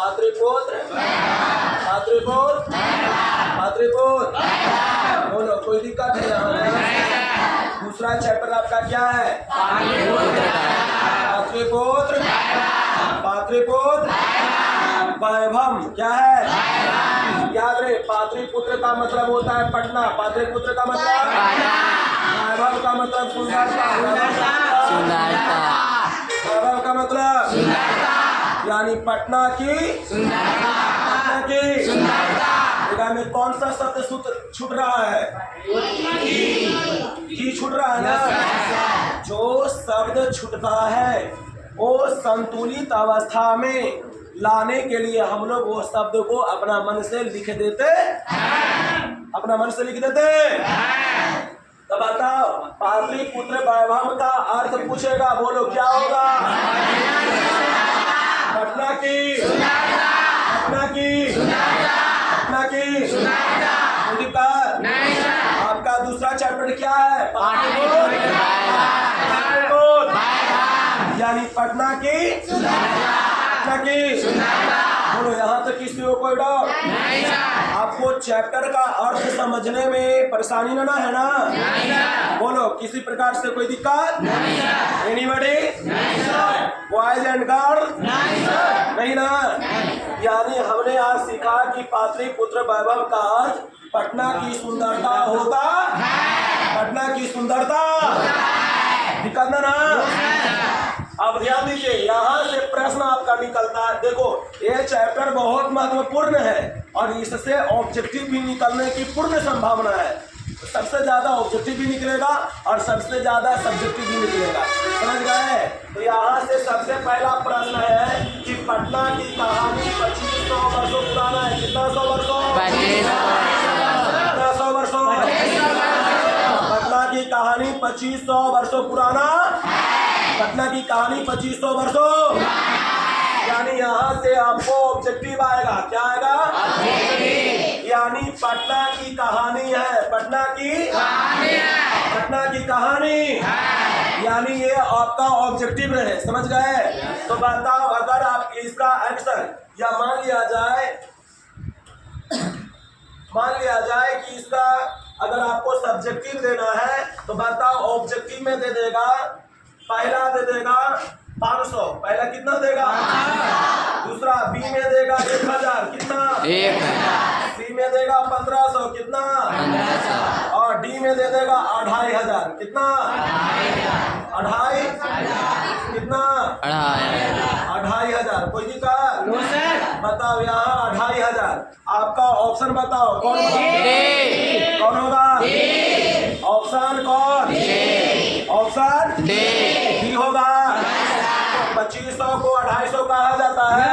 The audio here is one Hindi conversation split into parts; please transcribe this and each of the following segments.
पात्रीपुत्र पात्रीपुत्र पात्रीपुत्र। बोलो कोई दिक्कत है यहाँ? दूसरा चैप्टर आपका क्या है? पात्रीपुत्र पात्रीपुत्र वैभव। क्या है? याद रहे, पात्रीपुत्र का मतलब होता है पटना, पात्रीपुत्र का मतलब वैभव का मतलब सुंदरता, वैभव का मतलब यानी पटना की पटना की में कौन सा शब्द छूट रहा है? की छूट रहा है ना? जो शब्द छूटता है वो संतुलित अवस्था में लाने के लिए हम लोग वो शब्द को अपना मन से लिख देते, अपना मन से लिख देते। तो बताओ, पाटलिपुत्र वैभव का अर्थ पूछेगा, बोलो क्या होगा? पटना की पटना की पटना की। आपका दूसरा चैप्टर क्या है? पाटलिपुत्र यानी पटना की पटना की। बोलो यहाँ तक किसी को कोई डाउट? आपको चैप्टर का अर्थ समझने में परेशानी ना है ना? बोलो किसी प्रकार से कोई दिक्कत? एनीबॉडी? Boys and girls? नहीं ना? यानी हमने आज सीखा कि पाटलिपुत्र वैभव का अर्थ पटना की सुंदरता होता, पटना की सुंदरता। दिक्कत ना? अब ध्यान दीजिए, यहाँ से प्रश्न आपका निकलता है। देखो ये चैप्टर बहुत महत्वपूर्ण है और इससे ऑब्जेक्टिव भी निकलने की पूर्ण संभावना है। सबसे ज्यादा ऑब्जेक्टिव भी निकलेगा और सबसे ज्यादा सब्जेक्टिव भी निकलेगा, समझ गए? तो यहाँ से सबसे पहला प्रश्न है कि पटना की कहानी 2500 वर्षों पुराना है। कितना 100 वर्षों? 100 वर्षों। पटना की कहानी 2500 वर्षों पुराना, पटना की कहानी 2500 वर्षों। यानी यहाँ से आपको ऑब्जेक्टिव आएगा। क्या आएगा? यानी पटना की कहानी है, पटना की पटना की कहानी। यानी ये आपका ऑब्जेक्टिव रहे, समझ गए? तो बताओ, अगर आप इसका एक्शन या मान लिया जाए कि इसका अगर आपको सब्जेक्टिव देना है तो बताओ ऑब्जेक्टिव में दे देगा, पहला दे देगा 500, पहला कितना देगा? दूसरा बी में देगा 1000, कितना? 1000। सी में देगा 1500, कितना? 1500। और डी में दे देगा 2500, कितना? 2500 कितना? 2500। कोई दिक्कत? बताओ यहाँ 2500। आपका ऑप्शन बताओ कौन होगा? ऑप्शन कौन? ऑप्शन डी होगा। 2500 को 250 कहा जाता है।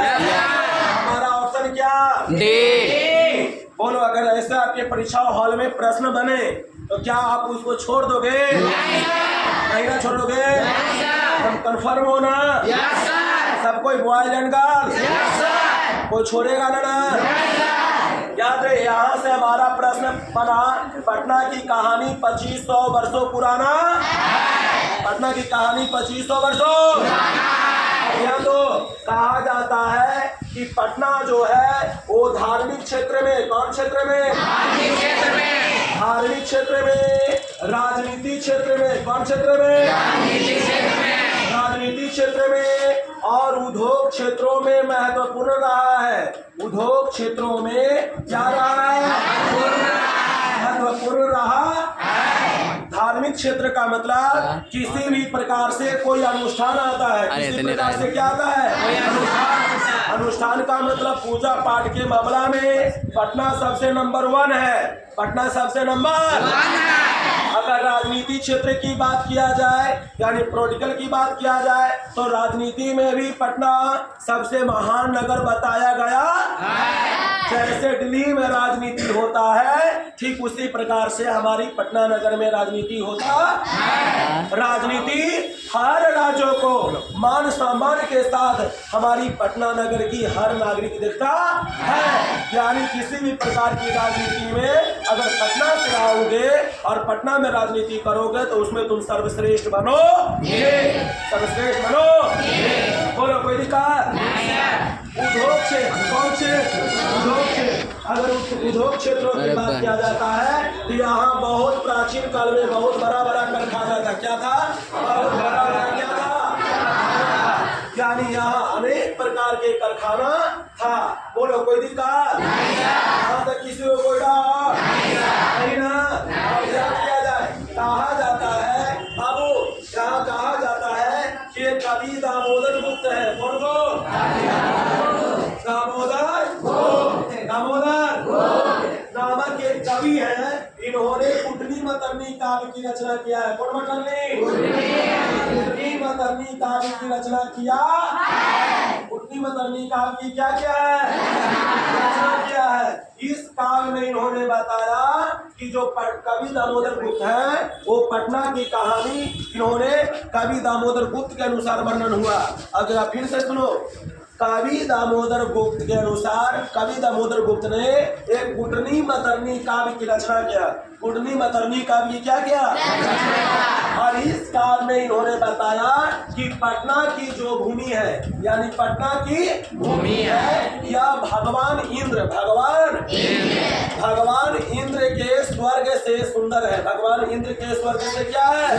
हमारा ऑप्शन क्या? डी। बोलो अगर ऐसा आपके परीक्षा हॉल में प्रश्न बने तो क्या आप उसको छोड़ दोगे? नहीं ना छोड़ोगे? हम कंफर्म हो ना? सब कोई बॉयज एंड गर्ल्स? कोई छोड़ेगा ना? याद रहे, यहाँ से हमारा प्रश्न बना, पटना की कहानी 2500 वर्षों पुराना, पटना की कहानी 2500 वर्षों। यह तो कहा जाता है कि पटना जो है वो धार्मिक क्षेत्र में, कौन क्षेत्र में? धार्मिक क्षेत्र में, राजनीति क्षेत्र में, कौन क्षेत्र में? राजनीति क्षेत्र में और उद्योग क्षेत्रों में महत्वपूर्ण रहा है। उद्योग क्षेत्रों में क्या रहा है? महत्वपूर्ण रहा। धार्मिक क्षेत्र का मतलब किसी भी प्रकार से कोई अनुष्ठान आता है, किसी प्रकार से क्या आता है? कोई अनुष्ठान का मतलब पूजा पाठ के मामला में पटना सबसे नंबर 1 है, पटना सबसे नंबर 1 है। अगर राजनीति क्षेत्र की बात किया जाए यानी पॉलिटिकल की बात किया जाए तो राजनीति में भी पटना सबसे महान नगर बताया गया है। जैसे दिल्ली में राजनीति होता है ठीक उसी प्रकार से हमारी पटना नगर में राजनीति होता है। राजनीति हर राज्यों को मान सम्मान के साथ हमारी पटना नगर की हर नागरिक देखता है। यानी किसी भी प्रकार की राजनीति में अगर पटना से आओगे और पटना में राजनीति करोगे तो उसमें तुम सर्वश्रेष्ठ बनो, सर्वश्रेष्ठ बनो। बोलो कोई दिक्कत? उद्योग क्षेत्र उद्योग क्षेत्रों की बात किया जाता है तो यहाँ बहुत प्राचीन काल में बहुत बड़ा बड़ा कारखाना था। क्या था? बहुत बड़ा बड़ा क्या था? यानी यहाँ अनेक प्रकार के कारखाना था। बोलो कोई दिक्कत यहाँ तक किसी को कोई डर नहीं ना? अब क्या किया जाए? कहा जाता है बाबू, यहाँ कहा जाता है कि ये कवि दामोदर गुप्त है। कौन को? दामोदर नामक एक कवि है। इन्होंने कुटनी मतरनी काव्य की रचना किया है। कौन मतरनी? कुटनी मतरनी काव्य की रचना किया। कुटनी मतरनी काव्य की क्या क्या है? रचना किया है। इस काव्य में इन्होंने बताया कि जो कवि दामोदर गुप्त है वो पटना की कहानी इन्होंने कवि दामोदर गुप्त के अनुसार वर्णन हुआ। अब जरा फिर से सुनो। कवि दामोदर गुप्त के अनुसार कवि दामोदर गुप्त ने एक कुटनी मतरनी काव्य की रचना किया। कुटनी मतरनी काव्य की क्या किया? और इस काव्य में इन्होंने बताया कि पटना की जो भूमि है यानी पटना की भूमि है यह भगवान इंद्र के स्वर्ग से सुंदर है। भगवान इंद्र के स्वर्ग से क्या है?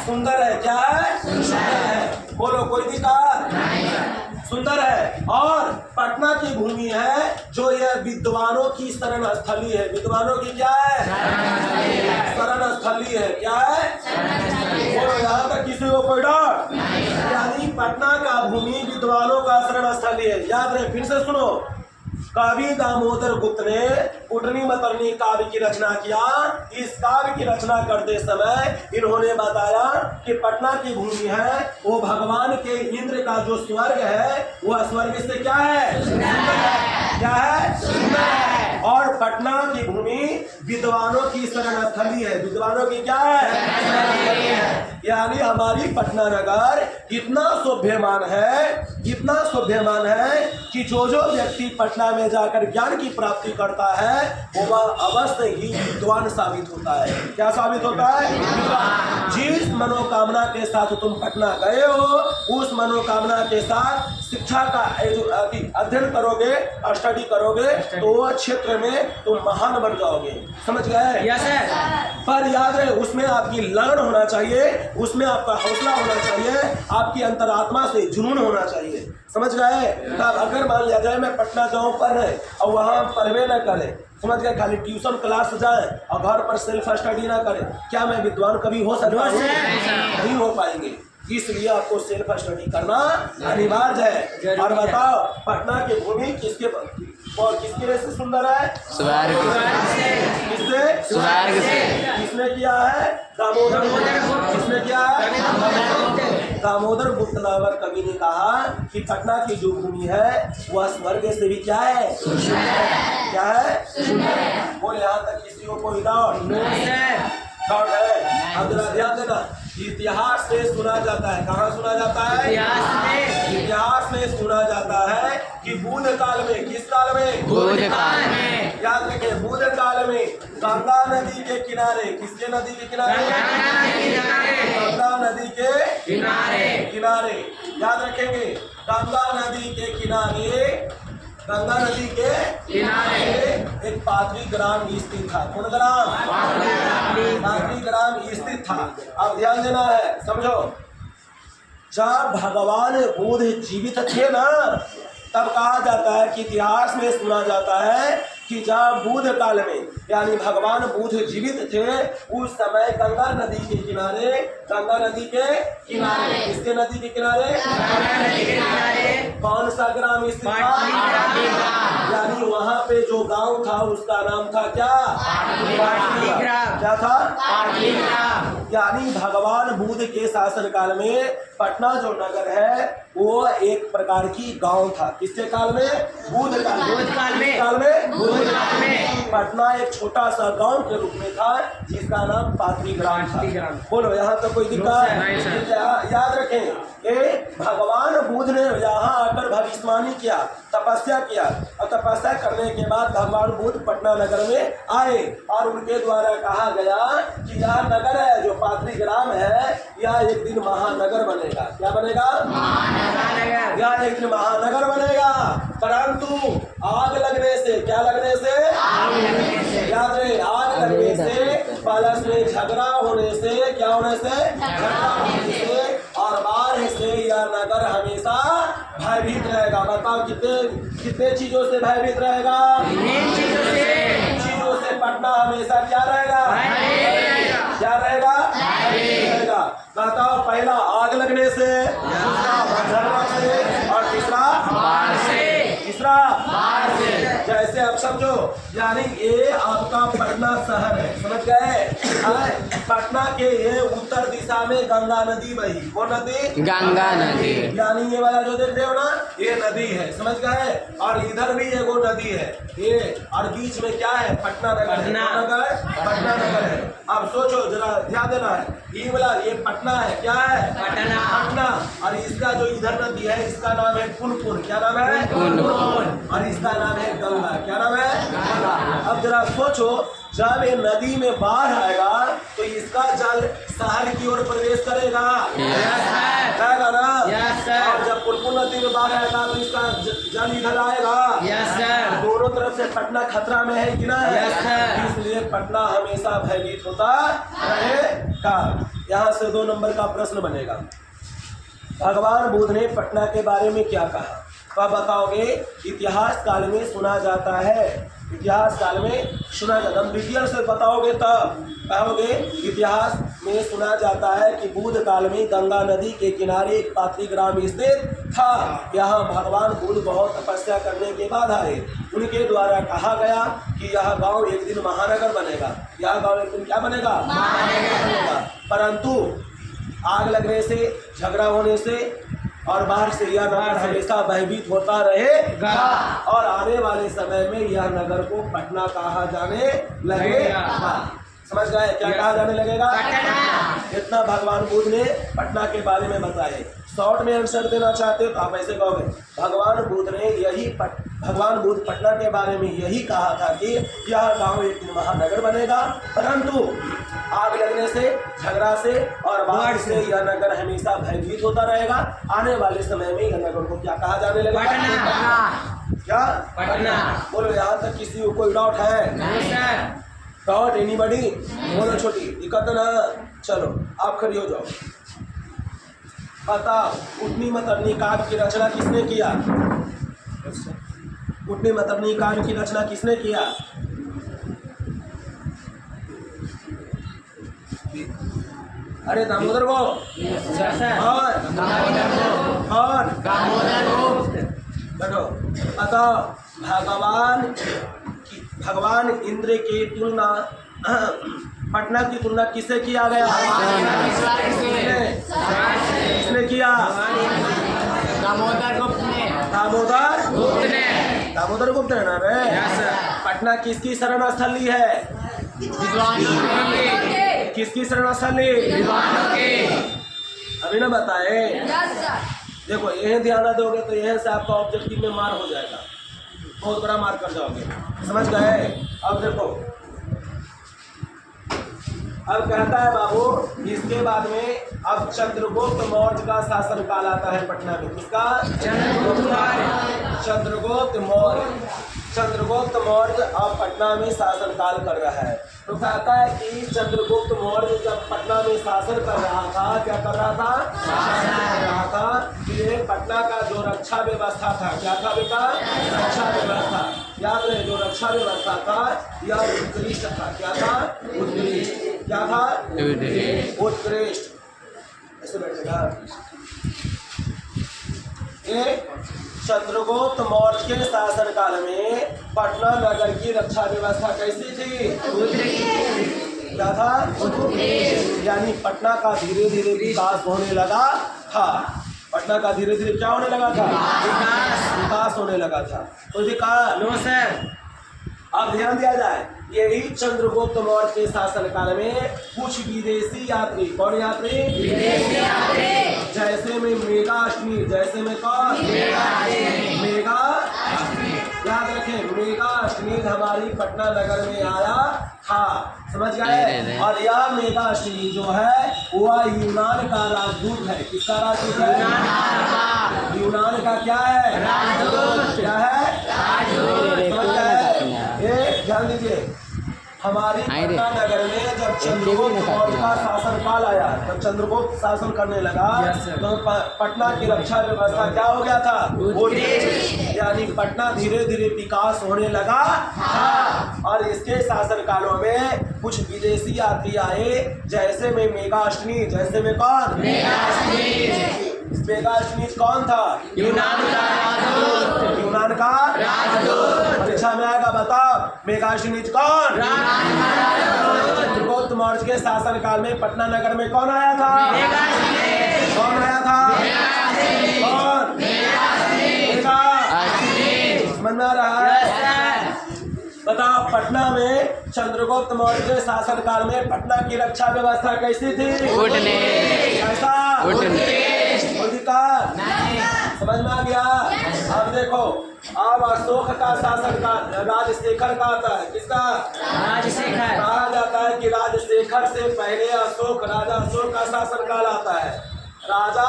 सुंदर है। क्या है? सुंदर है। बोलो कोई दिक्कत? सुंदर है। और पटना की भूमि है जो यह विद्वानों की शरण स्थली है। विद्वानों की क्या है? शरण स्थली है। क्या है? बोलो यहाँ तक किसी को कोई डर? यानी पटना का भूमि विद्वानों का शरण स्थली है। याद रहे। फिर से सुनो। कवि दामोदर गुप्त ने कुटनी मतरनी काव्य की रचना किया। इस काव्य की रचना करते समय इन्होंने बताया कि पटना की भूमि है वो भगवान के इंद्र का जो स्वर्ग है वह स्वर्ग से क्या है? क्या है? सुंदर है। और पटना की भूमि विद्वानों की शरण स्थली है। विद्वानों की क्या है? यानी हमारी पटना नगर इतना शोभ्यमान है कि जो व्यक्ति पटना में जाकर ज्ञान की प्राप्ति करता है वो अवश्य ही विद्वान साबित होता है। क्या साबित होता है? जिस मनोकामना के साथ तुम पटना गए हो उस मनोकामना के साथ शिक्षा का अध्ययन करोगे, स्टडी करोगे तो वह क्षेत्र में तुम महान बन जाओगे। समझ गए? Yes sir. पर याद रहे उसमें आपकी लगन होना चाहिए, उसमें आपका हौसला होना चाहिए, आपकी अंतरात्मा से जुनून होना चाहिए। समझ गए? तब अगर मान लिया जाए मैं पटना जाऊँ पढ़ने और वहाँ पढ़वे न करे, समझ गए, खाली ट्यूशन क्लास जाए और घर पर सेल्फ स्टडी ना करे, क्या मैं विद्वान कभी हो सकता हूँ? नहीं हो पाएंगे। इसलिए आपको सेल्फ स्टडी करना अनिवार्य है। और बताओ पटना की भूमि किसके वजह से सुंदर है? स्वर्ग से। किससे? स्वर्ग से। किसने किया है? दामोदर गुप्त। किसने किया है? दामोदर गुप्त नामक कवि ने कहा कि पटना की जो भूमि है वह स्वर्ग से भी क्या है? क्या है? बोल यहाँ तक किसी को कोई डाउट है? अब जरा ध्यान देना। इतिहास में सुना जाता है। कहाँ सुना जाता है? इतिहास में सुना जाता है कि बुध काल में, किस काल में? बुध काल में। याद रखिए बुध काल में गंगा नदी के किनारे, किसके नदी के किनारे? गंगा नदी के किनारे। याद रखेंगे गंगा नदी के किनारे एक पात्री ग्राम स्थित था। कौन ग्राम? पात्री ग्राम स्थित था। अब ध्यान देना है, समझो। जब भगवान बुद्ध जीवित थे ना तब कहा जाता है कि इतिहास में सुना जाता है कि जब बुद्ध काल में यानी भगवान बुद्ध जीवित थे उस समय गंगा नदी के किनारे, किसके नदी के किनारे? कौन सा ग्राम स्थित था? यानी वहाँ पे जो गांव था उसका नाम था क्या? क्या था? यानी भगवान बुद्ध के शासन काल में पटना जो नगर है वो एक प्रकार की गांव था। किसके काल में? बुद्ध काल में पटना एक छोटा सा गांव के रूप में था जिसका नाम पात्री ग्राम था। बोलो यहाँ तो कोई दिक्कत? याद रखें भगवान बुद्ध ने यहाँ आकर भविष्यवाणी किया, तपस्या किया और तपस्या करने के बाद भगवान बुद्ध पटना नगर में आए और उनके द्वारा कहा गया कि यह नगर है जो पात्री ग्राम है यह एक दिन महानगर बनेगा। क्या बनेगा? यह एक दिन महानगर बनेगा। परंतु आग लगने से, क्या लगने से? याद रहे, आग लगने से, प्लस में झगड़ा होने से, क्या होने से? झगड़ा होने से और बाढ़ से यह नगर हमेशा भयभीत रहेगा। बताओ कितने चीजों से भयभीत रहेगा? चीजों से पटना हमेशा क्या रहेगा? क्या रहेगा? रहेगा। बताओ, पहला आग लगने से, दूसरा झगड़ा से और तीसरा बाढ़ से। तीसरा बाढ़ से। जैसे आप समझो, यानी ये आपका पटना शहर है, समझ गए? पटना के ये उत्तर दिशा में गंगा नदी बही। वो नदी गंगा नदी, यानी ये वाला जो देख रहे हो ना, ये नदी है, समझ गए? और इधर भी एक वो नदी है ये, और बीच में क्या है? पटना नगर है। पटना नगर है। अब सोचो जरा, ध्यान देना है, ये वाला ये पटना है, क्या है? पटना। और इसका जो इधर नदी है, इसका नाम है पुनपुन। क्या नाम है? पुनपुन। और इसका नाम है गंगा। क्या नाम है? गंगा। अब जरा सोचो, जब ये नदी में बाढ़ आएगा तो इसका जल शहर की ओर प्रवेश करेगा, जाएगा ना? और जब पुनपुन नदी में बाढ़ आएगा तो इसका जल इधर आएगा। दोनों तरफ से पटना खतरा में है कि ना? इसलिए पटना हमेशा भयभीत होता रहेगा। यहाँ से 2 नंबर का प्रश्न बनेगा। भगवान बुद्ध ने पटना के बारे में क्या कहा? तो आप बताओगे, इतिहास काल में सुना जाता है। इतिहास काल में सुना जाता है। विज्ञान से बताओगे तब कहोगे, इतिहास में सुना जाता है कि बुद्ध काल में गंगा नदी के किनारे एक पात्री ग्राम स्थित था। यहाँ भगवान बुद्ध बहुत तपस्या करने के बाद आए। उनके द्वारा कहा गया कि यह गांव एक दिन महानगर बनेगा। यह गांव एक दिन क्या बनेगा? महानगर बनेगा। परंतु आग लगने से, झगड़ा होने से और बाहर से यह नगर हमेशा भयभीत होता रहेगा। और आने वाले समय में यह नगर को पटना कहा जाने लगेगा। समझ गए? क्या कहा जाने लगेगा? इतना भगवान बुद्ध ने पटना के बारे में बताए। शॉर्ट में आंसर देना चाहते हो तो आप ऐसे कहोगे, भगवान बुद्ध पटना के बारे में यही कहा था कि यह गांव एक दिन महानगर बनेगा, परंतु आग लगने से, झगड़ा से और बाढ़ से यह नगर हमेशा भयभीत होता रहेगा। आने वाले समय में यह नगर को क्या कहा जाने लगेगा? क्या? पटना। बोलो, यहाँ तक किसी को कोई डाउट है? Doubt anybody? बोलो, छोटी दिक्कत ना? चलो आप खड़ी हो जाओ। बताओ, उठनी मतरनी काव्य की रचना किसने किया? उठनी मतरनी काव्य की रचना किसने किया? अरे दामोदर को और बैठो। बताओ, भगवान इंद्र की तुलना, पटना की तुलना किससे किया गया? किसने किया? दामोदर गुप्त ने। दामोदर गुप्त है ना रे? पटना किसकी शरण स्थली है? किसकी शरण स्थली? अभी ना बताए। देखो, यही ध्यान दोगे तो यहीं से आपका ऑब्जेक्टिव में मार हो जाएगा, बहुत बड़ा मार कर जाओगे। समझ गए? अब देखो, अब कहता है बाबू, इसके बाद में अब चंद्रगुप्त मौर्य का शासन काल आता है पटना में। किसका? चंद्रगुप्त मौर्य। चंद्रगुप्त मौर्य अब पटना में शासन काल कर रहा है। तो कहता है कि चंद्रगुप्त मौर्य जब पटना में शासन कर रहा था, क्या कर रहा था? शासन कर रहा था। ये पटना का जो रक्षा व्यवस्था था, क्या था बेटा? रक्षा व्यवस्था। याद रहे, जो रक्षा व्यवस्था था यह उत्कृष्ट था। क्या था? उत्कृष्ट। क्या था? उत्कृष्ट। ऐसे बैठेगा। चंद्रगुप्त मौर्य के शासन काल में पटना नगर की रक्षा व्यवस्था कैसी थी? क्या था? यानी पटना का धीरे धीरे विकास होने लगा था। पटना का धीरे धीरे क्या होने लगा था? विकास होने लगा था। तो विकास नो सर। अब ध्यान दिया जाए, यही चंद्रगुप्त मौर्य के शासन काल में कुछ विदेशी यात्री, कौन यात्री? विदेशी यात्री। जैसे में मेघाष्टमी, जैसे में कौन? मेघाष्टमी। याद रखें, मेघाष्टमी हमारी पटना नगर में आया था। समझ गए? और यह मेघाष्टमी जो है वह यूनान का राजदूत है। किसका राजदूत है? यूनान का क्या है? राजदूत। क्या है? राजदूत। हमारी पटना नगर में जब चंद्रगुप्त मौर्य का शासनकाल आया, जब चंद्रगुप्त शासन करने लगा तो पटना की रक्षा व्यवस्था क्या हो गया था? यानी पटना धीरे धीरे विकास होने लगा था। और इसके शासन कालों में कुछ विदेशी यात्री आए, जैसे में मेगास्नीज, जैसे में कौन? मेगास्नीज कौन था? यूनान का राजदूत। परीक्षा में आएगा, बताओ मेगास्नीज कौन? चंद्रगुप्त मौर्य के शासन काल में पटना नगर में कौन आया था? कौन आया था? कौन? समझ में आ रहा है? बताओ पटना में चंद्रगुप्त मौर्य के शासन काल में पटना की रक्षा व्यवस्था कैसी थी? कैसा? समझ में आ गया? अब देखो, अब अशोक का शासन काल राजशेखर का आता है। किसका? राजशेखर। कहा जाता है कि राजशेखर से पहले अशोक, राजा अशोक का शासन काल आता है। राजा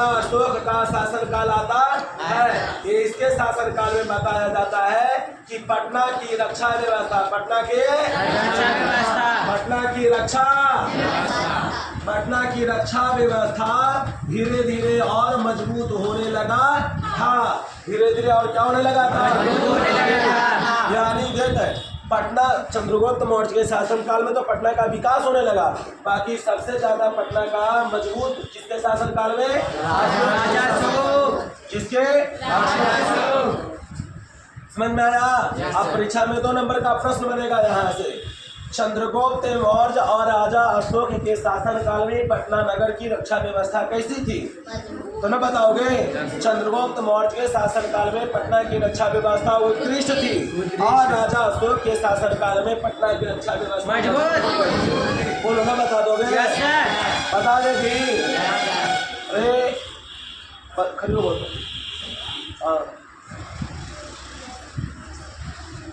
अशोक का शासन काल आता है। ये इसके शासन काल में बताया जाता है कि पटना की रक्षा व्यवस्था, पटना की रक्षा व्यवस्था धीरे धीरे और मजबूत होने लगा था। धीरे धीरे और क्या होने लगा था? यानी देख, पटना चंद्रगुप्त मौर्य के शासन काल में तो पटना का विकास होने लगा। बाकी सबसे ज्यादा पटना का मजबूत किसके शासन काल में? किसके? समझ में आया? अब परीक्षा में 2 नंबर का प्रश्न बनेगा यहाँ से। चंद्रगुप्त मौर्य और राजा अशोक के शासन काल में पटना नगर की रक्षा व्यवस्था कैसी थी? तो न बताओगे? चंद्रगुप्त मौर्य के शासन काल में पटना की रक्षा व्यवस्था उत्कृष्ट थी और राजा अशोक के शासन काल में पटना की रक्षा व्यवस्था बोलो ना, बता दोगे? बता देगी? अरे खरीदो बोलो।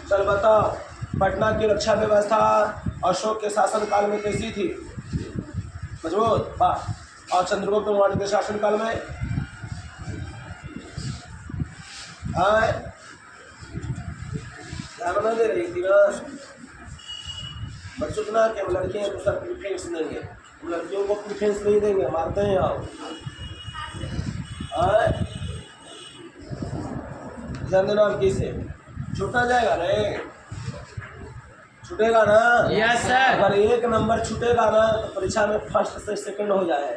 चल बताओ, पटना की रक्षा व्यवस्था अशोक के शासन काल में कैसी थी? मजबूत। वाह। और चंद्रगुप्त मौर्य के शासन काल में ध्यान न दे रही थी ना बच्चों ना कि हम लड़कियां को सब प्रिफरेंस देंगे, हम लड़कियों को प्रिफरेंस नहीं देंगे, मारते हैं आप। ध्यान देना, आप किसे छूटना जाएगा? नहीं छूटेगा ना? Yes sir. अगर 1 नंबर छूटेगा ना तो परीक्षा में फर्स्ट से सेकंड हो जाए।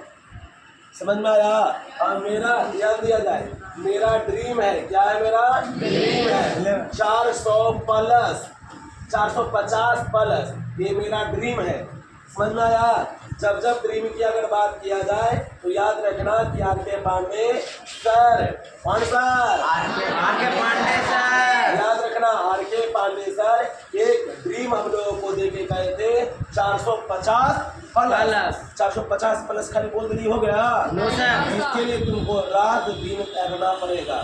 समझ में आया? और मेरा ध्यान दिया जाए, मेरा ड्रीम है। क्या है मेरा ड्रीम? है 450 प्लस, ये मेरा ड्रीम है। समझ में आया? जब ड्रीम की अगर बात किया जाए तो याद रखना कि आर.के. पांडे सर, कौन सर? आर.के. पांडे सर। याद रखना, आर.के. पांडे सर एक ड्रीम हम लोगों को देके गए थे 450 प्लस। 450 प्लस खाली बोल दी हो गया? No sir. इसके लिए तुमको रात दिन करना पड़ेगा।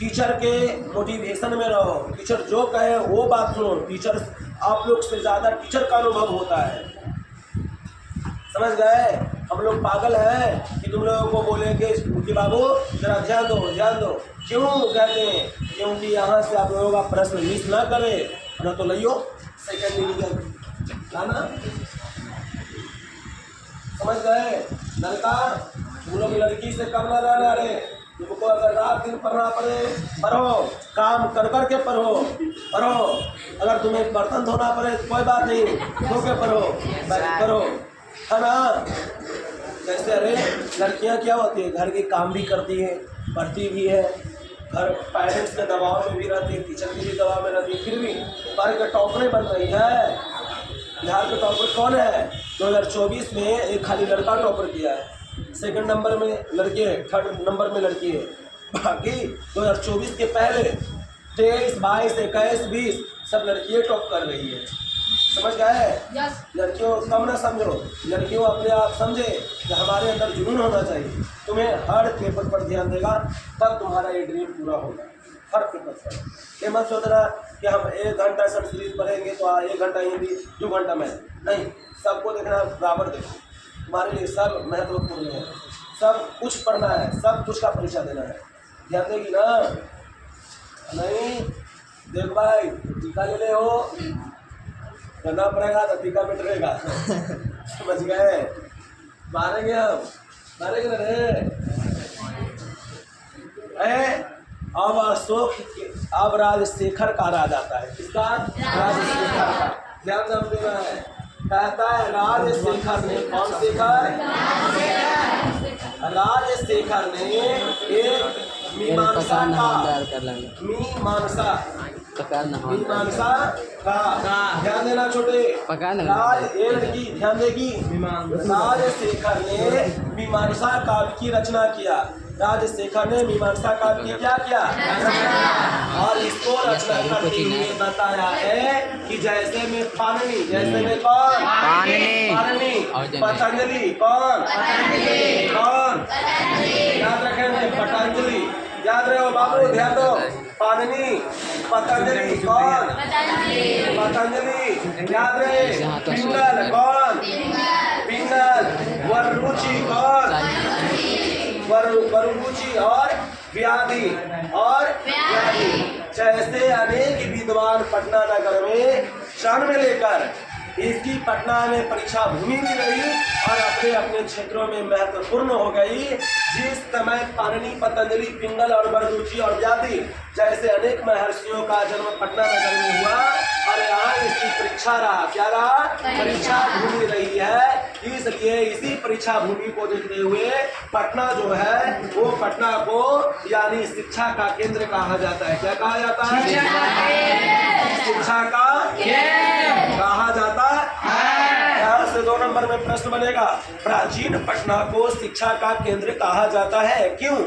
टीचर के मोटिवेशन में रहो, टीचर जो कहे वो बात सुनो। टीचर आप लोग से ज्यादा टीचर का अनुभव होता है। समझ गए? हम लोग पागल हैं कि तुम लोगों को बोलेंगे कि बाबू जरा ध्यान दो। क्यों कहते हैं? क्योंकि यहाँ से आप लोगों का प्रश्न मिस ना करे, न तो लियो सेकंड डिवीजन लाना। समझ गए? लड़का तुम लोग लड़की से कम ना रहना रे। तुमको अगर रात दिन पढ़ना पड़े पढ़ो, काम कर के पढ़ो। अगर तुम्हें बर्तन धोना पड़े तो कोई बात नहीं, धो के पढ़ो, है ना? जैसे अरे लड़कियां क्या होती है, घर के काम भी करती है, पढ़ती भी है, घर पेरेंट्स के दबाव में भी रहती है, टीचर के भी दबाव में रहती है, फिर भी बाहर के टॉपर बन रही है। बिहार के टॉपर कौन है? 2024 में एक खाली लड़का टॉपर किया है, सेकंड नंबर में लड़के है, थर्ड नंबर में लड़की है। बाकी 2024 के पहले 23, 22, 21, 20 सब लड़कियां टॉप कर रही है। समझ गए? yes. लड़कियों कम ना समझो, लड़कियों अपने आप समझे कि हमारे अंदर जुनून होना चाहिए। तुम्हें हर पेपर पर ध्यान देगा तब तुम्हारा ये ड्रीम पूरा होगा। हर पेपर पर ये मत सोचना कि हम 1 घंटा संस्कृत पढ़ेंगे तो 1 घंटा हिंदी, 2 घंटा मैथ। नहीं, सबको देखना बराबर देखो। तुम्हारे लिए सब महत्वपूर्ण है, सब कुछ पढ़ना है, सब कुछ का परीक्षा देना है। ध्यान देगी ना? नहीं देख भाई टीका ले ले हो, करना पड़ेगा तो टीका मिटेगा। समझ गए? मारेंगे हम, मारेंगे ना रे। अब अशोक अब राजशेखर का राज आता है। किसका? राजशेखर का। ध्यान दम देना है। कहता है राजशेखर ने, कौन शेखर? राजशेखर ने एक मीमांसा का ध्यान देना छोटे, ध्यान देगी। राजशेखर ने मीमांसा काव्य की रचना किया। राजशेखर ने मीमांसा काव्य की क्या किया? और इसको रचना करते हुए बताया है कि जैसे में पाणिनि, जैसे में कौन? पाणिनि। पतंजलि कौन? कौन? याद रखेंगे, पतंजलि याद रहे हो बाबू, ध्यान दो। पाणिनि, पतंजलि कौन? पतंजलि याद रहे। पिंगल कौन? पिंगल। वररुचि कौन? वररुचि और व्याधि जैसे अनेक विद्वान पटना नगर में क्षण में लेकर इसकी पटना में परीक्षा भूमि भी रही और अपने अपने क्षेत्रों में महत्वपूर्ण हो गई। जिस समय पाणिनि, पतंजलि, पिंगल और वररुचि और व्याधि जैसे अनेक महर्षियों का जन्म पटना नगर में हुआ और यहाँ इसकी परीक्षा रहा। क्या रहा? परीक्षा भूमि रही है। इसलिए इसी परीक्षा भूमि को देखते हुए पटना जो है वो पटना को यानी शिक्षा का केंद्र कहा जाता है। क्या कहा जाता है? शिक्षा का कहा जाता है। यहाँ से 2 नंबर में प्रश्न बनेगा, प्राचीन पटना को शिक्षा का केंद्र कहा जाता है क्यों?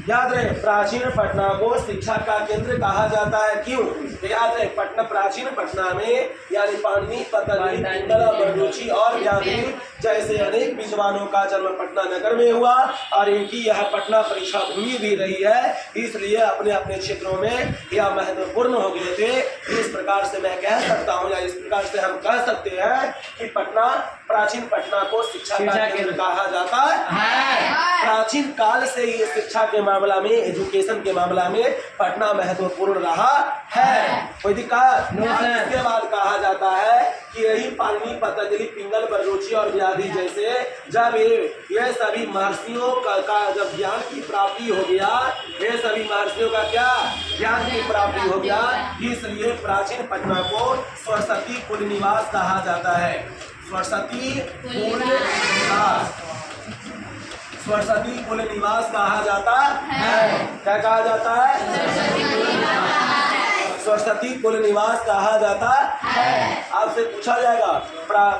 याद रहे, प्राचीन पटना को शिक्षा का केंद्र कहा जाता है क्यों? याद रहे, प्राचीन पटना में यानी पाणिनि, पतंजलि, पिंगल, वररुचि और व्याधि जैसे अनेक विद्वानों का जन्म पटना नगर में हुआ और इनकी यह पटना परीक्षा भूमि भी रही है। इसलिए अपने अपने क्षेत्रों में यह महत्वपूर्ण हो गए थे। इस प्रकार से मैं कह सकता हूँ या इस प्रकार से हम कह सकते हैं कि प्राचीन पटना को शिक्षा का केंद्र कहा जाता है। प्राचीन काल से ही शिक्षा के मामला में, एजुकेशन के मामला में पटना महत्वपूर्ण रहा है। कोई दिक्कत? इसके बाद कहा जाता है कि यही पाणिनि, पतंजलि, पिंगल, वररुचि और व्याधि जैसे जब ये सभी महर्षियों का जब ज्ञान की प्राप्ति हो गया, ये सभी महर्षियों का क्या ज्ञान की प्राप्ति हो गया, इसलिए प्राचीन पटना को सरस्वती कुल निवास कहा जाता है। सरस्वती कुल निवास, सरस्वती कुल निवास कहा जाता है। क्या कहा जाता है? सरस्वती कुल निवास कहा जाता है। आपसे पूछा जाएगा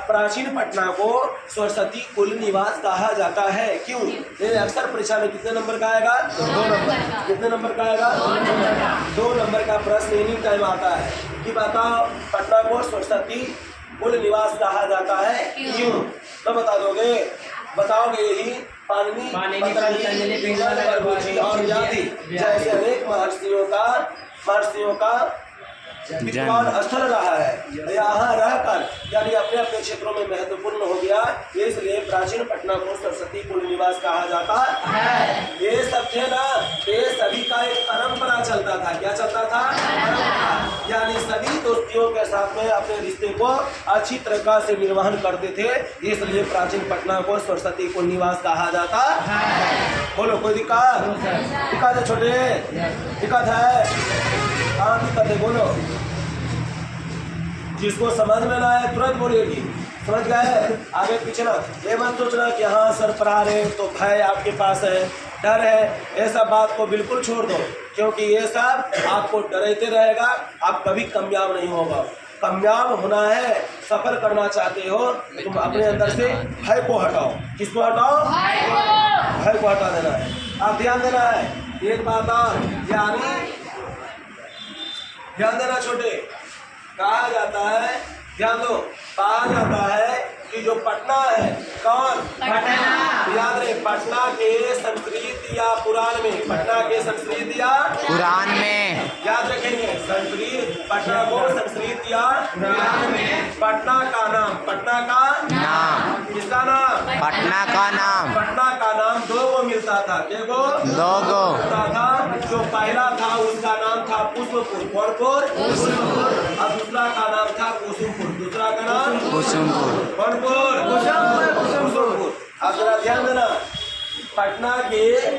प्राचीन पटना को सरस्वती कुल निवास कहा जाता है क्यों? ये अक्सर परीक्षा में कितने नंबर का आएगा? 2 नंबर। कितने नंबर का आएगा? 2 नंबर का प्रश्न एनी टाइम आता है कि बताओ पटना को सरस्वती कुल निवास कहा जाता है क्यों? तो बता दोगे, बताओगे यही पाणिनि, पतंजलि, पिंगल, वररुचि और व्याधि जैसे अनेक महर्षियों का विद्वान स्थल रहा है। यहाँ रहकर यानी अपने अपने क्षेत्रों में महत्वपूर्ण हो गया, इसलिए प्राचीन पटना को सरस्वती कुल निवास कहा जाता है। ये सब थे ना, ये सभी का एक परंपरा चलता था। क्या चलता था? परंपरा। यानी सभी दोस्तियों के साथ में अपने रिश्ते को अच्छी तरह से निर्वहन करते थे, इसलिए प्राचीन पटना को सरस्वती कुल निवास कहा जाता है। बोलो, कोई दिक्कत? दिक्कत है छोटे? दिक्कत है? हाँ दिक्कत है, बोलो। जिसको समझ में ना आए तुरंत बोलिएगी। समझ गए? आगे पीछे ना ये मत सोचना कि हाँ सर पढ़ा रहे तो भय आपके पास है, डर है, ये सब बात को बिल्कुल छोड़ दो, क्योंकि ये सब आपको डराते रहेगा, आप कभी कामयाब नहीं होगा। कामयाब होना है, सफर करना चाहते हो, तुम अपने अंदर से भय को हटाओ। किसको हटाओ? भय को हटा देना है। आप ध्यान देना है एक बात और, यानी ध्यान देना छोटे, कहा जाता है, ध्यान दो, कहा जाता है कि जो पटना है, कौन? पटना। याद रहे, पटना के संस्कृत या पुराण में, पटना के संस्कृत या पुराण में, याद रखेंगे संस्कृत, पटना को संस्कृत या पुराण में, पटना का नाम, पटना का नाम, किसका नाम? पटना का नाम दो गो मिलता था। क्या गो? दो गो मिलता था। जो पहला था उसका नाम था पुष्पपुर। कौनपुर? पुष्पपुर। और दूसरा का नाम था कुसुमपुर। दूसरा का नाम कुसुमपुर। कौनपुर? कुसुमपुर। अब जरा ध्यान देना,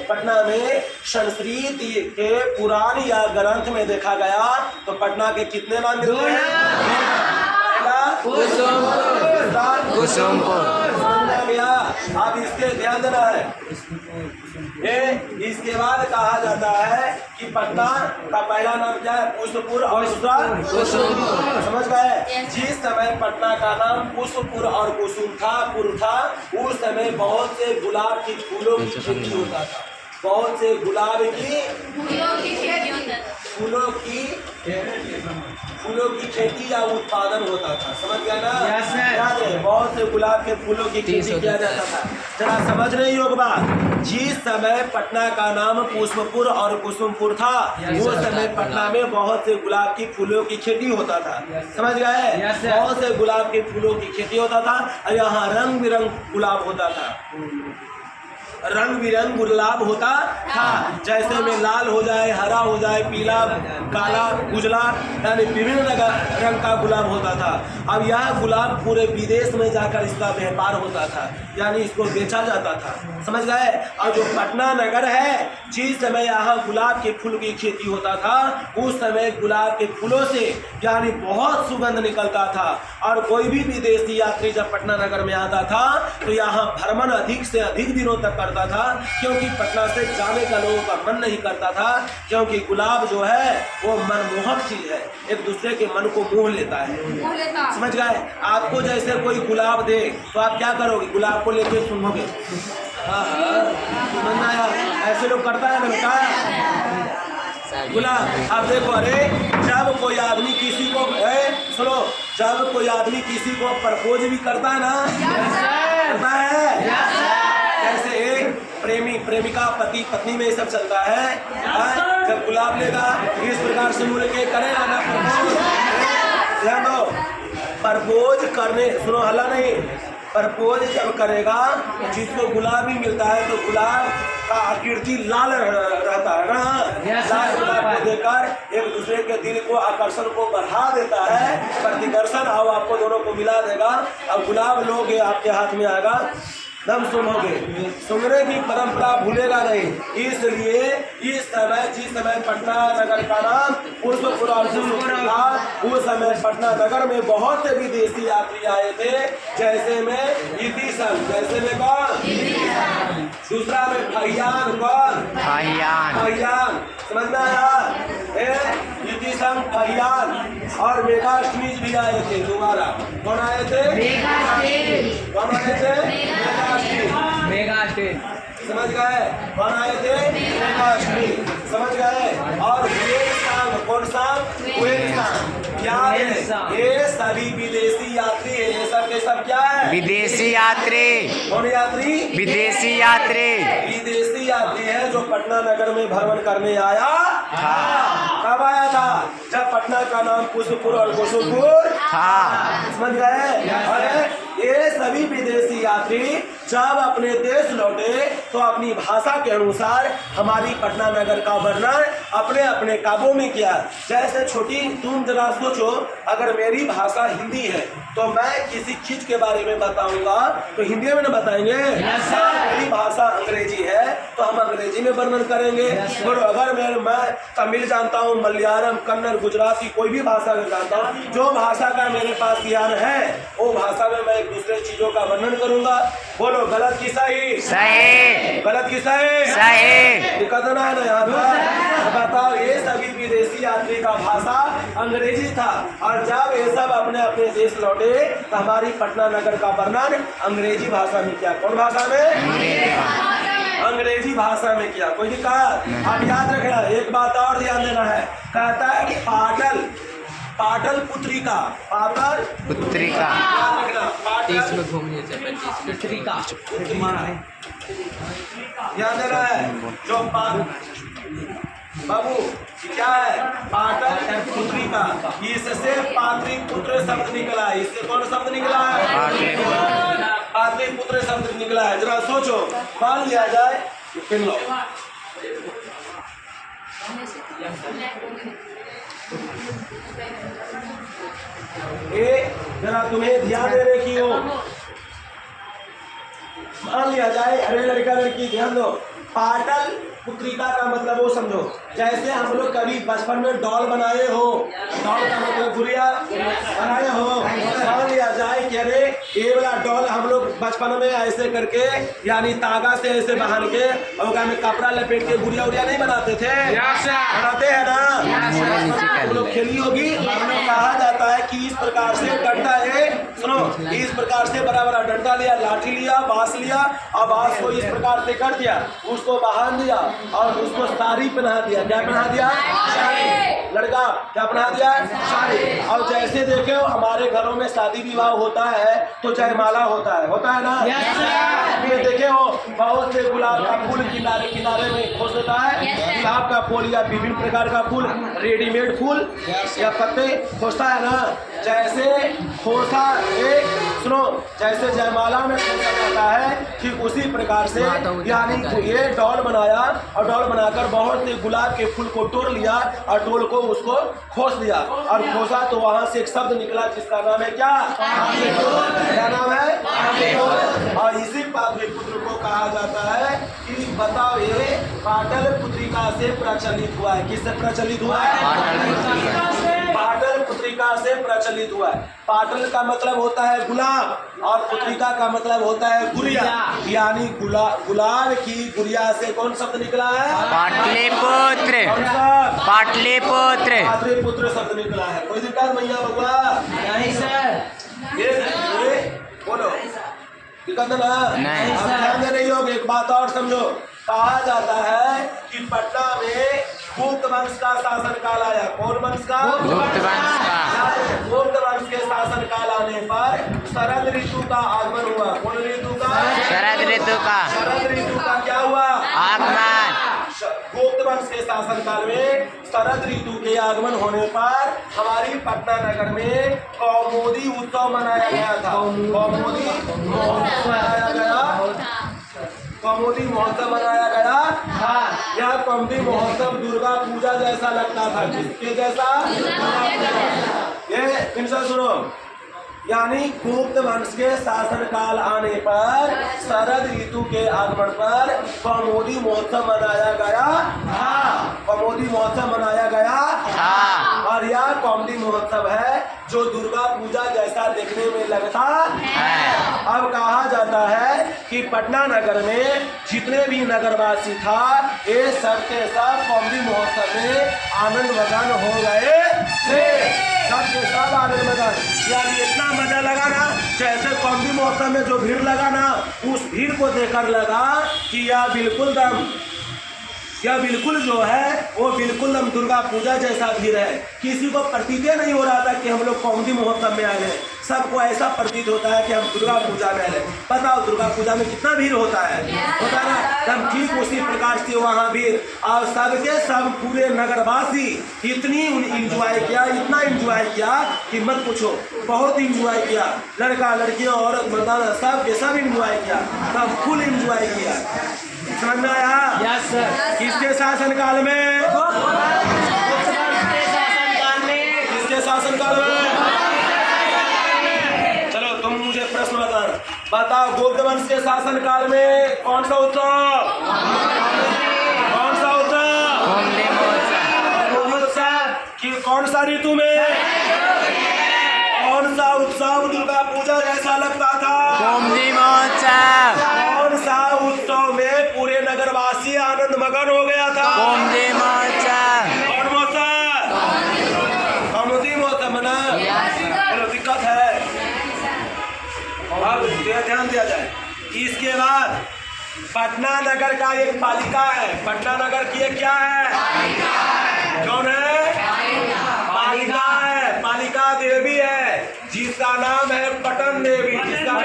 पटना में संस्कृत के पुराण या ग्रंथ में देखा गया तो पटना के कितने नाम मिलते हैं? पहला कुसुमपुर। समझ गया? अब इसके ध्यान देना है। इसके बाद कहा जाता है कि पटना का पहला नाम क्या है? पुष्पपुर और दूसरा कुसुमपुर। समझ गए? जिस समय पटना का नाम पुष्पपुर और कुसुम था उस समय बहुत से गुलाब की फूलों की खेती होता था। बहुत से गुलाब की फूलों की खेती या उत्पादन होता था। समझ गया ना? याद है? बहुत से गुलाब के फूलों की खेती किया जाता था। जरा समझ रहे योग बात। जिस समय पटना का नाम पुष्पपुर और कुसुमपुर था उस समय पटना में बहुत से गुलाब की फूलों की खेती होता था। समझ गए? बहुत से गुलाब के फूलों की खेती होता था और यहाँ रंग बिरंग गुलाब होता था। रंग बिरंग गुलाब होता था। जैसे में लाल हो जाए, हरा हो जाए, पीला, काला, उजला, यानी विभिन्न रंग का गुलाब होता था। अब यह गुलाब पूरे विदेश में जाकर इसका व्यापार होता था, यानी इसको बेचा जाता था। समझ गए? और जो पटना नगर है, जिस समय यहाँ गुलाब के फूल की खेती होता था उस समय गुलाब के फूलों से यानी बहुत सुगंध निकलता था। और कोई भी विदेशी यात्री जब पटना नगर में आता था तो यहाँ भ्रमण अधिक से अधिक दिनों तक करता था, क्योंकि पटना से जाने का लोगों का मन नहीं करता था, क्योंकि गुलाब जो है वो मनमोहक चीज है, एक दूसरे के मन को मोह लेता है। समझ गए? आपको जैसे कोई गुलाब दे तो आप क्या करोगे? गुलाब को लेके सुनोगे। हाँ, समझना यार, ऐसे लोग करता है ना बेटा। गुलाब आप देखो, अरे जब कोई आदमी किसी को सुनो, जब कोई आदमी किसी को प्रपोज भी करता है ना, करता है। जैसे एक प्रेमिका पति पत्नी में ये सब चलता है। जब गुलाब लेगा इस प्रकार से मुड़ के करेगा ना प्रपोज। ध्यान दो, प्रपोज करने, सुनो हल्ला नहीं, प्रपोज जब करेगा जिसको गुलाब ही मिलता है तो गुलाब का आकृति लाल रहता है ना। लाल गुलाब को देखकर एक दूसरे के दिल को आकर्षण को बढ़ा देता है, प्रतिकर्षण और आपको दोनों को मिला देगा। अब गुलाब लोगे आपके हाथ में आएगा, दम सुनोगे, सुनने की परंपरा भूलेगा नहीं। इसलिए इस समय जिस समय पटना नगर का नाम पुष्पपुर और कुसुमपुर था उस समय पटना नगर में बहुत से विदेशी यात्री आए थे। जैसे में इतिसन, जैसे में कौन? दूसरा में फहियान। कौन? फहियान। समझ में आया? इतिसन, फहियान और मेगास्टीज भी आए थे दोबारा। कौन आए थे? कौन आए थे? मेगास्टीज। समझ गए? कौन आए थे? मेगास्टीज। समझ गए? और कौन सा? क्या है? ये सभी विदेशी यात्री है। ये सब के सब क्या है? विदेशी यात्री। कौन यात्री? विदेशी यात्री। विदेशी यात्री है जो पटना नगर में भ्रमण करने आया था। कब आया था? जब पटना का नाम पुष्पपुर और कुसुमपुर था। समझ गए? अरे ये सभी विदेशी यात्री जब अपने देश लौटे तो अपनी भाषा के अनुसार हमारी पटना नगर का वर्णन अपने अपने काबू में किया। जैसे छोटी, तुम जरा सोचो, अगर मेरी भाषा हिंदी है तो मैं किसी चीज के बारे में बताऊंगा तो हिंदी में न बताएंगे। मेरी भाषा अंग्रेजी है तो हम अंग्रेजी में वर्णन करेंगे। और अगर मैं तमिल जानता हूँ, मलयालम, कन्नड़, गुजराती, कोई भी भाषा में जानता हूँ, जो भाषा का मेरे पास ज्ञान है वो भाषा में मैं एक दूसरे चीजों का वर्णन करूंगा। बोलो गलत की सही? सही। गलत की सही? सही। दिक्कत ना है ना यहाँ पर? बताओ, ये सभी विदेशी यात्री का भाषा अंग्रेजी था और जब ये सब अपने अपने देश लौटे तो हमारी पटना नगर का वर्णन अंग्रेजी भाषा में किया। कौन भाषा में? अंग्रेजी भाषा में किया। कोई दिक्कत? आप याद रखना, एक बात और ध्यान देना है। कहता है कि पाटल पुत्रिका, पाटल पुत्रिका, पाटल पुत्रिका ध्यान देना है। जो बाबू क्या है? पाटल पुत्रिका। इससे पात्रिपुत्र शब्द निकला है। इससे कौन शब्द निकला है? पाटलिपुत्र शब्द निकला है, जरा सोचो। मान लिया जाए, पिन लो। ये जरा तुम्हें ध्यान देने की हो। मान लिया जाए, अरे लड़का लड़की ध्यान दो, पाटल पुत्रिका का मतलब वो समझो, जैसे हम लोग कभी बचपन में डॉल बनाए हो, डॉल का मतलब गुड़िया बनाए हो। मान लिया जाए कि अरे ये वाला डॉल हम लोग बचपन में ऐसे करके, यानी तागा से ऐसे बांध के और में कपड़ा लपेट के गुड़िया उड़िया नहीं बनाते थे, बनाते हैं ना, हम लोग खेली होगी। कहा जाता है कि इस प्रकार से डंडा है, सुनो, इस प्रकार से बड़ा बड़ा डंडा लिया, लाठी लिया, बांस लिया, और बांस को इस प्रकार से कर दिया, उसको बांध दिया और उसको साड़ी पहना दिया। क्या पहना दिया? साड़ी। लड़का क्या पहना दिया? साड़ी। और जैसे देखे हो हमारे घरों में शादी विवाह होता है तो जयमाला होता है ना। ये देखे हो बहुत से गुलाब का फूल किनारे किनारे में खोस देता है, गुलाब का फूल या विभिन्न प्रकार का फूल, रेडीमेड फूल या पत्ते खोसता है ना। जैसे खोसा एक, सुनो, जैसे जयमाला में खोसा जाता है, ठीक उसी प्रकार से यानी ये डॉल बनाया और डॉल बनाकर बहुत से गुलाब के फूल को तोड़ लिया और डोल को उसको खोस दिया और खोसा, तो वहां से एक शब्द निकला जिसका नाम है क्या? क्या नाम है? और इसी पाटलिपुत्र को कहा जाता है कि बताओ ये पाटल पुत्रिका से प्रचलित हुआ है। किससे प्रचलित हुआ है? पाटल पुत्रिका से प्रचलित हुआ है। पाटल का मतलब होता है गुलाब और पुत्रिका का मतलब होता है गुड़िया, यानी गुलाब की गुड़िया से कौन शब्द निकला है? पाटलिपुत्र। पाटलिपुत्र। पाटलिपुत्र शब्द निकला है। कोई दिक्कत मैया बबुआ? नहीं सर। ये बोलो, दिक्कत ना? नहीं। अब ध्यान दे रही हो, एक बात और समझो। कहा जाता है कि पटना में गुप्त वंश का शासन काल आया। कौन वंश का? गुप्त वंश का। गुप्त वंश के शासन काल आने पर शरद ऋतु का आगमन हुआ। कौन ऋतु का? शरद ऋतु का। शरद ऋतु का क्या हुआ? आगमन। गुप्त वंश के शासन काल में शरद ऋतु के आगमन होने पर हमारी पटना नगर में कौमुदी उत्सव मनाया गया था। कौमुदी महोत्सव मनाया गया। कौमुदी महोत्सव मनाया गया था। यह कौमुदी महोत्सव दुर्गा पूजा जैसा लगता था। किसके जैसा? ये इनसे सुनो, यानी गुप्त वंश के शासन काल आने पर शरद ऋतु के आगमन पर कौमुदी महोत्सव मनाया गया था। कौमुदी महोत्सव मनाया गया था। और यह कौमुदी महोत्सव है जो दुर्गा पूजा जैसा देखने में लगता है। अब कहा जाता है कि पटना नगर में जितने भी नगरवासी था, ये सब के सब कौमुदी महोत्सव में आनंद मगन हो गए थे। सबके सब आनंद मगन, यानी इतना मजा लगा ना, जैसे कौमुदी महोत्सव में जो भीड़ लगा ना, उस भीड़ को देखकर लगा कि यह बिल्कुल जो है वो बिल्कुल हम दुर्गा पूजा जैसा भीड़ है। किसी को प्रतीत नहीं हो रहा था कि हम लोग कौमुदी महोत्सव में आए हैं। सबको ऐसा प्रतीत होता है कि हम दुर्गा पूजा में आए हैं। बताओ दुर्गा पूजा में कितना भीड़ होता है ना। हम ठीक उसी प्रकार से वहाँ भीड़, और सबके सब पूरे नगरवासी इतनी इंजॉय किया, इतना इंजॉय किया कि मत पूछो। बहुत इंजॉय किया, लड़का लड़कियाँ औरत मर्दाना सब के सब इंजॉय किया, सब फुल इंजॉय किया। समझ में आया? Yes sir. किसके शासन काल में? किसके शासन काल में? चलो तुम मुझे प्रश्न बताओ, गुप्त वंश के शासन काल में कौन सा उत्सव? कौन सा उत्सव? कि कौन सा ऋतु में? कौन सा उत्सव दुर्गा पूजा जैसा लगता था? कौमुदी महोत्सव। कौन सा उत्सव में पूरे नगरवासी आनंद मगन हो गया था? कौमुदी महोत्सव। कौन महोत्सव? कौमुदी महोत्सव ना। चलो दिक्कत है, अब ध्यान दिया जाए। इसके बाद पटना नगर का एक पालिका है। पटना नगर की एक क्या है? कौन है? पालिका है। पालिका देवी है जिसका नाम है पटन देवी। जिसका नाम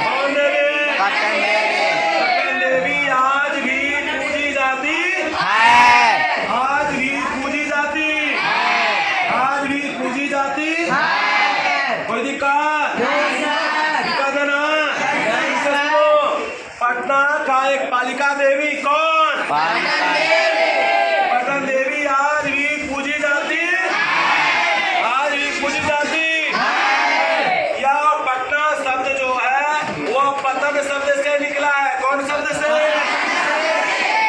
कौन देवी? पटन देवी। पटन देवी आज भी पूजी जाती है। आज भी पूजी जाती आज भी पूजी जाती। कोई दिक्कत? पालिका देवी कौन? पालिका पटन देवी आज भी पूजी जाती है, आज भी पूजी जाती है। या पटना शब्द जो है वो पतन शब्द से निकला है। कौन शब्द से?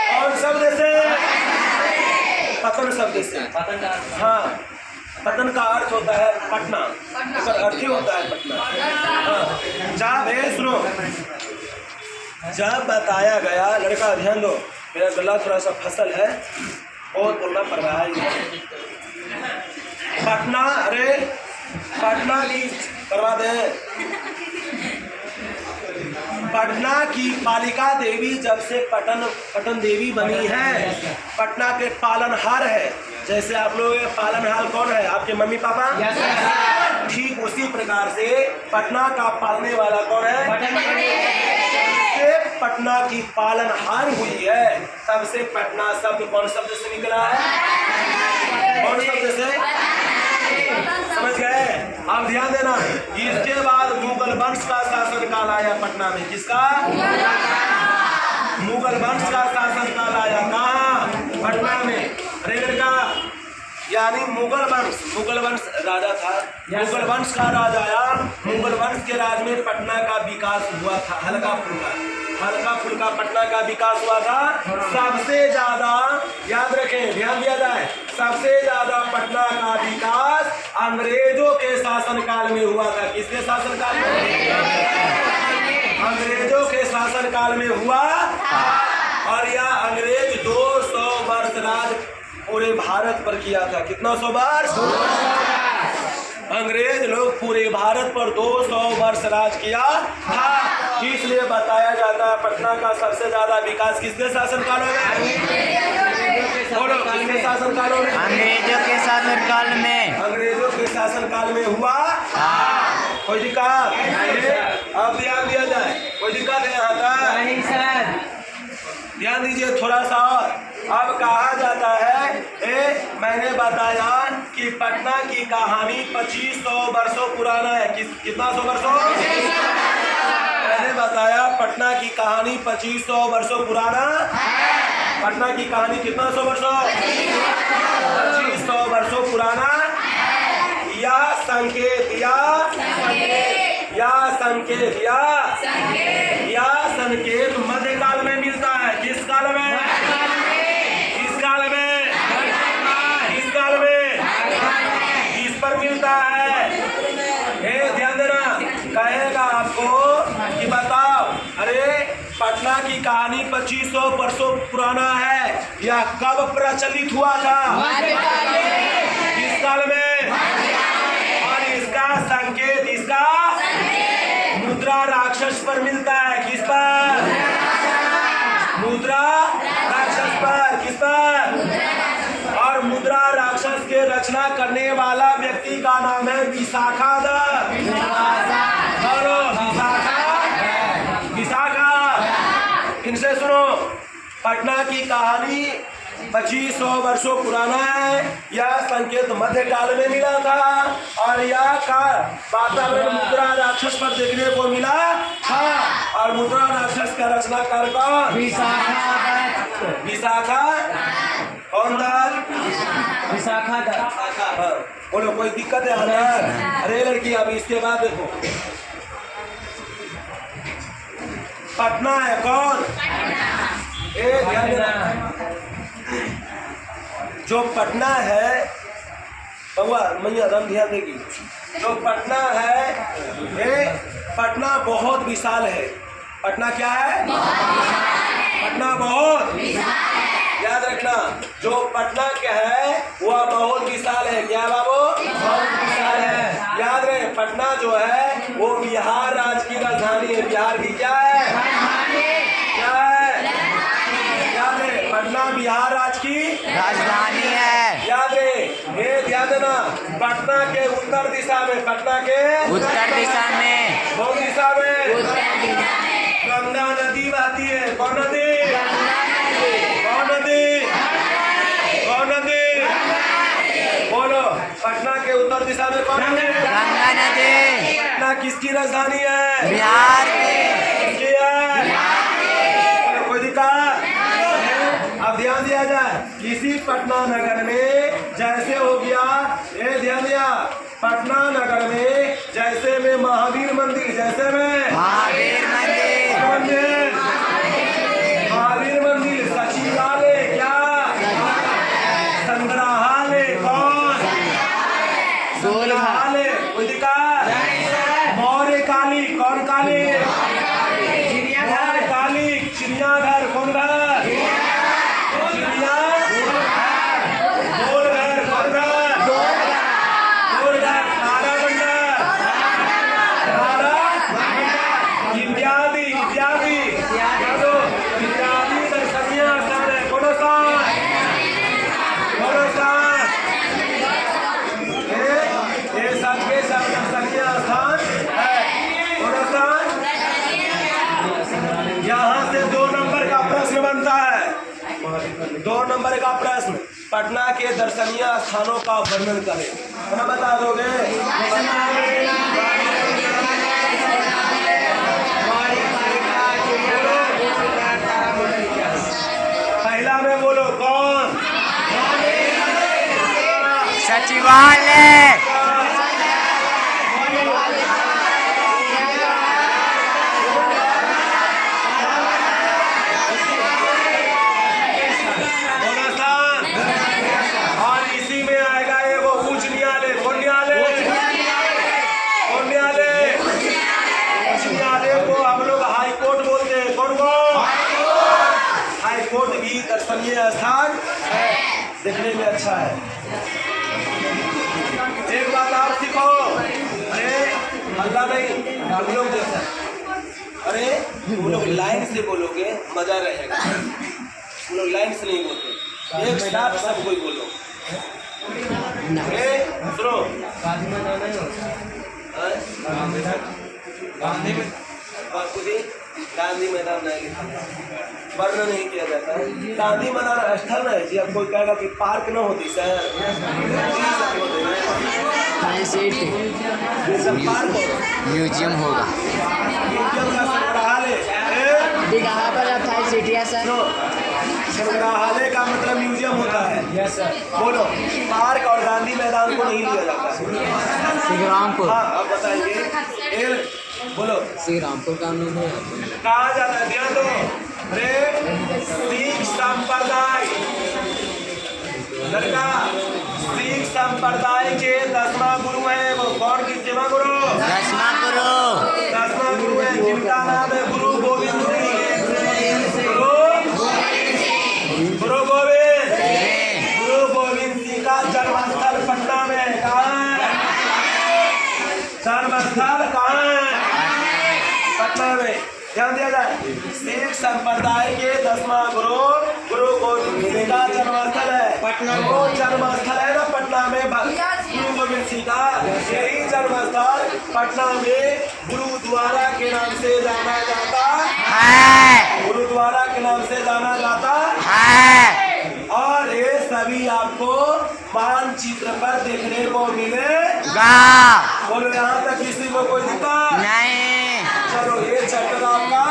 कौन शब्द से? पतन शब्द से। हाँ, पतन का अर्थ होता है पटना, इसका अर्थ ही होता है पटना। हाँ, जब सुनो, जब बताया गया, लड़का ध्यान दो, मेरा गला थोड़ा सा फसल है, बहुत बोलना पड़ रहा है। पटना, अरे पटना की करवा दे। पटना की पालिका देवी जब से पटन देवी बनी है, पटना के पालनहार है। जैसे आप लोग पालनहार कौन है? आपके मम्मी पापा। ठीक उसी प्रकार से पटना का पालने वाला कौन है? से पटना की पालनहार हुई है, तब से पटना शब्द कौन शब्द से निकला है? कौन शब्द से? समझ गए? आप ध्यान देना। इसके बाद मुगल वंश का शासन काल आया पटना में। किसका? मुगल वंश का शासन काल आया कहाँ? पटना में। रेगड़ का यानी मुगल वंश राजा था। मुगल वंश का राजा आया, मुगल वंश के राज में पटना का विकास हुआ था। हल्का फुल्का पटना का विकास हुआ था। सबसे ज्यादा याद रखें, ध्यान दिया जाए, सबसे ज्यादा पटना का विकास अंग्रेजों के शासन काल में हुआ था। किसके शासन काल में? अंग्रेजों के शासन काल में हुआ। और यह अंग्रेज 200 वर्ष राज पूरे भारत पर किया था। कितना 100 वर्ष? अंग्रेज लोग पूरे भारत पर 200 वर्ष राज किया था। इसलिए बताया जाता है पटना का सबसे ज्यादा विकास किसके शासन काल में? बोलो, किसके शासन काल में? अंग्रेजों के शासन काल में। अंग्रेजों के शासन काल में हुआ। कोई दिक्कत? अब ध्यान दिया जाए, कोई दिक्कत है यहाँ तक? नहीं सर। ध्यान दीजिए थोड़ा सा और। अब कहा जाता है, मैंने बताया कि पटना की कहानी 2500 वर्षों पुराना है। कितना 100 वर्षों? मैंने बताया पटना की कहानी 2500 वर्षों पुराना। पटना की कहानी कितना 100 वर्षों? 2500 वर्षों पुराना। यह संकेत मध्यकाल में मिलता है। किस काल में? किस काल में? किस काल में? इस पर मिलता है। ध्यान देना, कहेगा आपको कि बताओ, अरे पटना की कहानी 2500 वर्षों पुराना है, यह कब प्रचलित हुआ था? किस काल में? और इसका संकेत, इसका मुद्रा राक्षस पर मिलता है। किस पर? मुद्रा राक्षस पर। किस पर? और मुद्रा राक्षस के रचना करने वाला व्यक्ति का नाम है विशाखा। इनसे सुनो, पटना की कहानी 2500 वर्षों पुराना है। यह संकेत मध्यकाल में मिला था और यह का वातावरण मुद्रा राक्षस पर देखने को मिला था। और मुद्रा राक्षस का रचनाकार कौन? विशाखा। कौन था? विशाखा था। हाँ, बोलो, कोई दिक्कत है अंदर? अरे लड़की, अब इसके बाद देखो, पटना है कौन? ध्यान देना, जो पटना है बउआ मैया राम ध्यान देगी, जो पटना है, पटना बहुत विशाल है। पटना क्या है? पटना बहुत याद रखना, जो पटना क्या है वह बहुत विशाल है। क्या बाबू? बहुत विशाल है। याद रहे, पटना जो है वो बिहार राज्य की राजधानी है। बिहार की क्या है? क्या है? याद रहे, पटना बिहार राज्य की राजधानी है। याद रहे, ये ध्यान देना, पटना के उत्तर दिशा में, पटना के उत्तर दिशा में, कौन दिशा में? गंगा नदी बहती है। कौन नदी? कौन नदी? कौन नदी? बोलो, पटना के उत्तर दिशा में कौन नदी? गंगा नदी। पटना किसकी राजधानी है? बिहार की। किसकी है? कोई दिक्कत किसी पटना नगर में जैसे हो गया, ये ध्यान दिया, पटना नगर में जैसे में महावीर मंदिर, जैसे में महावीर मंदिर, मंदिर, महावीर मंदिर, सचिवालय, क्या संग्रहालय, कौन संग्रहालय, कोई दिक्कत, मौर्य काली, कौन काली, मौर्य काली, चिड़ियाघर, कौन घर, यहाँ से 2 नंबर का प्रश्न बनता है। 2 नंबर का प्रश्न, पटना के दर्शनीय स्थानों का वर्णन करें। है बता दोगे? पहला में बोलो कौन? सचिवालय, और इसी में आएगा ये वो उच्च न्यायालय, कौन न्यायालय, कौन न्यायालय, उच्च न्यायालय को हम लोग हाई कोर्ट बोलते हैं। कौन को? हाई कोर्ट भी दर्शनीय स्थान है, देखने में अच्छा है। एक बात आप सीखो, अरे अल्लाह नहीं, हम लोग जैसा, अरे तुम लोग लाइन से बोलोगे मजा रहेगा, तुम लोग लाइन से नहीं बोलते, एक साथ सब कोई बोलो। सुनो, गांधी मैदान नहीं लिखा, वर्ण नहीं किया जाता है। गांधी मैदान स्थल है जी, अब कोई कहेगा कि पार्क न होती सर, पार्क म्यूजियम होगा, म्यूजियम का संग्रहालय, संग्रहालय का मतलब म्यूजियम होता है। Yes sir. बोलो, पार्क और गांधी मैदान को नहीं लिया जाता। श्री रामपुर, हाँ अब बताइए, बोलो श्री रामपुर का नाम है, कहा जाता है, ध्यान दो, अरे सिख संप्रदाय, लड़का सिख संप्रदाय के 10वां गुरु है, वो कौन? किसवां गुरु? 10वां गुरु, 10वां गुरु है, जिनका नाम है गुरु गोविंद सिंह। गुरु गोविंद, गुरु गोविंद सिंह का जन्मस्थल पटना में है। कहाँ? जन्मस्थल कहाँ है? पटना में। ध्यान दिया जाए, सिख संप्रदाय के 10वां गुरु गुरु गोविंद सिंह का जन्मस्थल है पटना। वो जन्मस्थल है ना पटना में गुरु गोविंद सिंह का, यही जन्मस्थल पटना में गुरुद्वारा के नाम से जाना जाता है, गुरुद्वारा के नाम से जाना जाता है, और ये सभी आपको मानचित्र पर देखने को मिलेगा। बोलो यहाँ तक किसी को कोई दिक्कत नहीं। चलो ये चैप्टर आपका